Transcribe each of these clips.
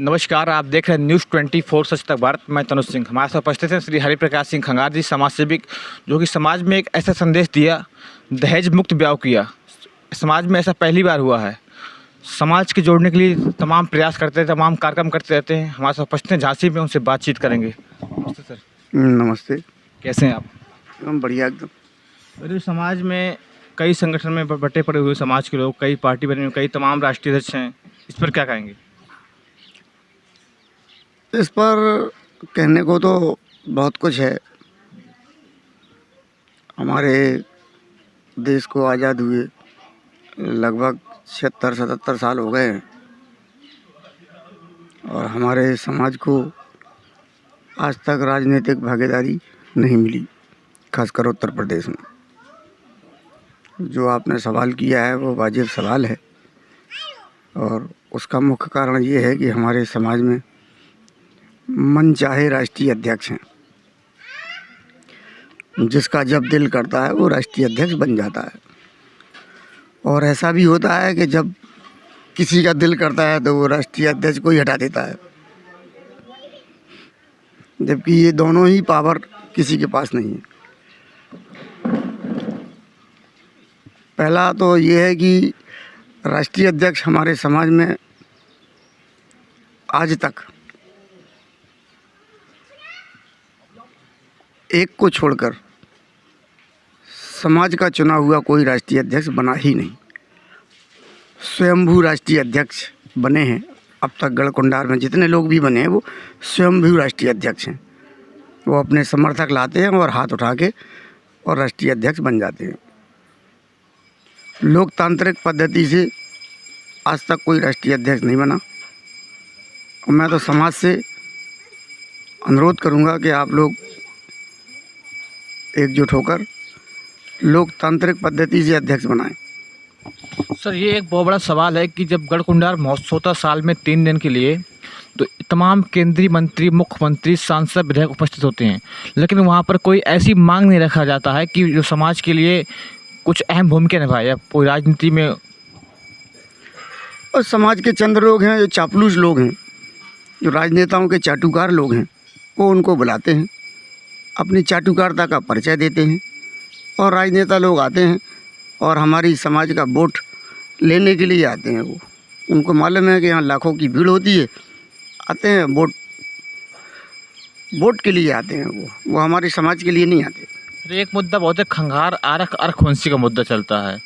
नमस्कार, आप देख रहे हैं न्यूज़ 24 सच तक भारत। मैं तनुज सिंह। हमारे साथ उपस्थित हैं श्री हरिप्रकाश सिंह खंगार जी, समाज सेविक, जो कि समाज में एक ऐसा संदेश दिया, दहेज मुक्त ब्याह किया। समाज में ऐसा पहली बार हुआ है। समाज के जोड़ने के लिए तमाम प्रयास करते हैं, तमाम कार्यक्रम करते रहते हैं। हमारे साथ उपस्थित हैं झांसी में, उनसे बातचीत करेंगे। नमस्ते सर। नमस्ते। कैसे हैं आप? एकदम बढ़िया एकदम। मेरे समाज में कई संगठन में बटे पड़े हुए समाज के लोग, कई पार्टी बने हुए, कई तमाम राष्ट्रीय अध्यक्ष हैं। इस पर क्या कहेंगे? इस पर कहने को तो बहुत कुछ है। हमारे देश को आज़ाद हुए लगभग 76-77 साल हो गए हैं और हमारे समाज को आज तक राजनीतिक भागीदारी नहीं मिली, खासकर उत्तर प्रदेश में। जो आपने सवाल किया है वो वाजिब सवाल है और उसका मुख्य कारण ये है कि हमारे समाज में मनचाहे राष्ट्रीय अध्यक्ष हैं। जिसका जब दिल करता है वो राष्ट्रीय अध्यक्ष बन जाता है। और ऐसा भी होता है कि जब किसी का दिल करता है तो वो राष्ट्रीय अध्यक्ष को ही हटा देता है, जबकि ये दोनों ही पावर किसी के पास नहीं है। पहला तो ये है कि राष्ट्रीय अध्यक्ष हमारे समाज में आज तक एक को छोड़कर समाज का चुना हुआ कोई राष्ट्रीय अध्यक्ष बना ही नहीं। स्वयंभू राष्ट्रीय अध्यक्ष बने हैं। अब तक गढ़कुंडार में जितने लोग भी बने हैं वो स्वयंभू राष्ट्रीय अध्यक्ष हैं। वो अपने समर्थक लाते हैं और हाथ उठा के और राष्ट्रीय अध्यक्ष बन जाते हैं। लोकतांत्रिक पद्धति से आज तक कोई राष्ट्रीय अध्यक्ष नहीं बना। और मैं तो समाज से अनुरोध करूंगा कि आप लोग एकजुट होकर लोकतांत्रिक पद्धति से अध्यक्ष बनाएं। सर, ये एक बहुत बड़ा सवाल है कि जब गढ़कुंडार महोत्सव होता साल में 3 दिन के लिए, तो तमाम केंद्रीय मंत्री, मुख्यमंत्री, सांसद, विधायक उपस्थित होते हैं, लेकिन वहाँ पर कोई ऐसी मांग नहीं रखा जाता है कि जो समाज के लिए कुछ अहम भूमिका निभाए या कोई राजनीति में। और समाज के चंद लोग हैं, जो चापलूस लोग हैं, जो राजनेताओं के चाटुकार लोग हैं, वो उनको बुलाते हैं, अपनी चाटुकारिता का परिचय देते हैं और राजनेता लोग आते हैं और हमारी समाज का वोट लेने के लिए आते हैं। वो उनको मालूम है कि यहाँ लाखों की भीड़ होती है, आते हैं वोट के लिए आते हैं। वो हमारे समाज के लिए नहीं आते। एक मुद्दा बहुत है, खंगार आरक अर्कवंशी का मुद्दा चलता है।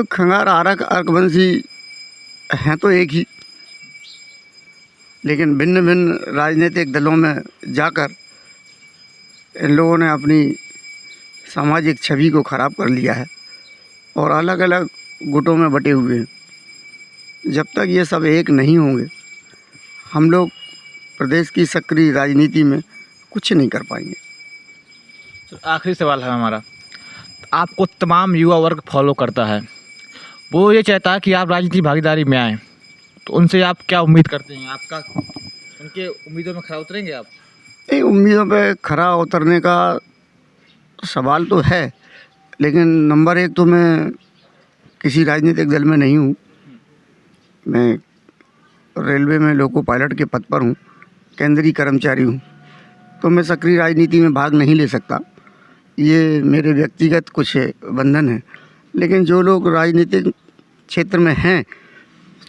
खंगार आरक अर्कवंशी हैं तो एक ही, लेकिन भिन्न भिन्न राजनीतिक दलों में जाकर इन लोगों ने अपनी सामाजिक छवि को ख़राब कर लिया है और अलग अलग गुटों में बटे हुए हैं। जब तक ये सब एक नहीं होंगे, हम लोग प्रदेश की सक्रिय राजनीति में कुछ नहीं कर पाएंगे। तो आखिरी सवाल है हमारा, आपको तमाम युवा वर्ग फॉलो करता है, वो ये चाहता है कि आप राजनीतिक भागीदारी में आएँ, तो उनसे आप क्या उम्मीद करते हैं? आपका उनके उम्मीदों में खरा उतरेंगे आप? नहीं, उम्मीदों पे खरा उतरने का सवाल तो है, लेकिन नंबर एक तो मैं किसी राजनीतिक दल में नहीं हूँ। मैं रेलवे में लोको पायलट के पद पर हूँ, केंद्रीय कर्मचारी हूँ, तो मैं सक्रिय राजनीति में भाग नहीं ले सकता। ये मेरे व्यक्तिगत कुछ बंधन है। लेकिन जो लोग राजनीतिक क्षेत्र में हैं,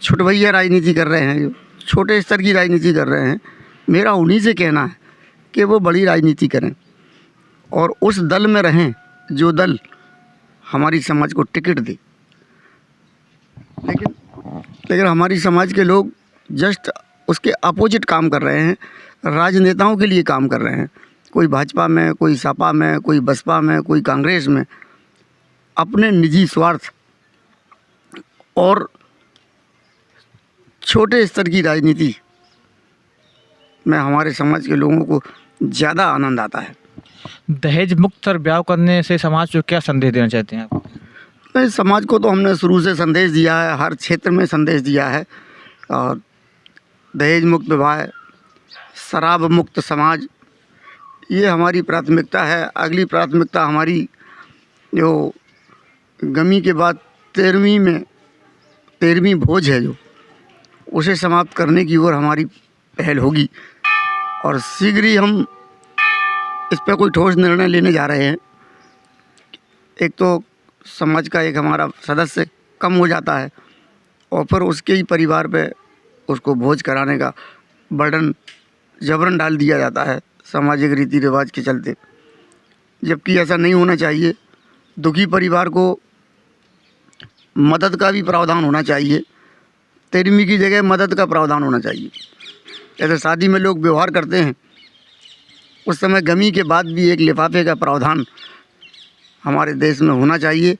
छुटभैया राजनीति कर रहे हैं, जो छोटे स्तर की राजनीति कर रहे हैं, मेरा उन्हीं से कहना है कि वो बड़ी राजनीति करें और उस दल में रहें जो दल हमारी समाज को टिकट दे। लेकिन हमारी समाज के लोग जस्ट उसके अपोजिट काम कर रहे हैं, राजनेताओं के लिए काम कर रहे हैं। कोई भाजपा में, कोई सपा में, कोई बसपा में, कोई कांग्रेस में, अपने निजी स्वार्थ और छोटे स्तर की राजनीति में हमारे समाज के लोगों को ज़्यादा आनंद आता है। दहेज मुक्त और ब्याह करने से समाज को क्या संदेश देना चाहते हैं आप? नहीं, समाज को तो हमने शुरू से संदेश दिया है, हर क्षेत्र में संदेश दिया है। और दहेज मुक्त विवाह, शराब मुक्त समाज, ये हमारी प्राथमिकता है। अगली प्राथमिकता हमारी जो गमी के बाद 13वीं भोज है, जो उसे समाप्त करने की ओर हमारी पहल होगी और शीघ्र ही हम इस पर कोई ठोस निर्णय लेने जा रहे हैं। एक तो समाज का एक हमारा सदस्य कम हो जाता है और फिर उसके ही परिवार पे उसको भोज कराने का बर्डन जबरन डाल दिया जाता है सामाजिक रीति रिवाज के चलते, जबकि ऐसा नहीं होना चाहिए। दुखी परिवार को मदद का भी प्रावधान होना चाहिए, तेरहवीं की जगह मदद का प्रावधान होना चाहिए। जैसे शादी में लोग व्यवहार करते हैं, उस समय गमी के बाद भी एक लिफाफे का प्रावधान हमारे देश में होना चाहिए,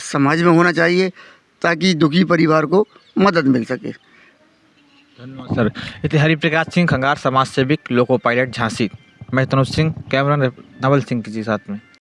समाज में होना चाहिए, ताकि दुखी परिवार को मदद मिल सके। धन्यवाद सर। ये थे हरिप्रकाश सिंह खंगार, समाज सेविक, लोको पायलट, झांसी। मैं तनुज सिंह, कैमरा नवल सिंह के जी साथ में।